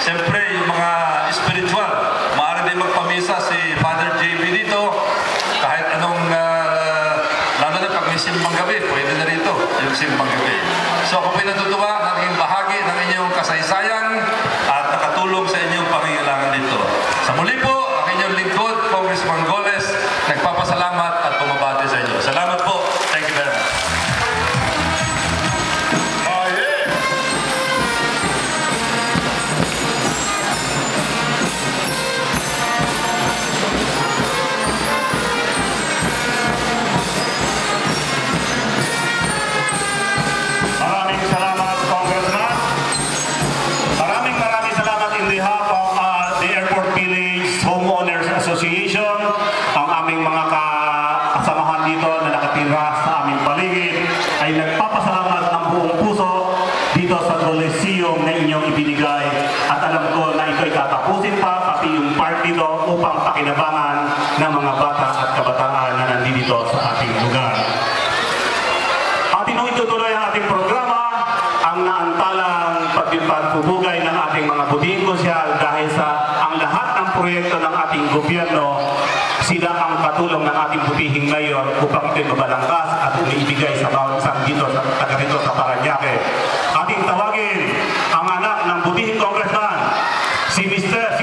Siyempre, yung mga spiritual, maaari din magpamisa si Father JB dito. Kahit anong, lalo na pag may simbang gabi, pwede na rito yung simbang gabi. So ako po'y natutuwa na naging bahagi ng inyong kasaysayan at nakatulong sa inyong pangangailangan dito. Sa muli po, ang inyong lingkod, Congressman Goles, nagpapasalamat at bumabati sa inyo. Salamat po. Thank you very much. Ang aming mga kasamahan dito na nakatira sa aming paligid ay nagpapasalamat ng buong puso dito sa Coliseum na inyong ibinigay at alam ko na ito'y tatapusin pa pati yung part dito upang pakinabangan ng mga bata at kabataan na nandito sa ating lugar. Atin nung itutuloy ang ating programa ang naantalang pagpupugay ng ating mga butihing sosyal dahil sa ang lahat ng proyekto ng ating gobyerno sila ang katulong ng ating butihing mayor upang ito'y mabalangkas at umiibigay sa bawat isang dito sa taga dito sa Parañaque. Ating tawagin ang anak ng butihing congressman, si Mr.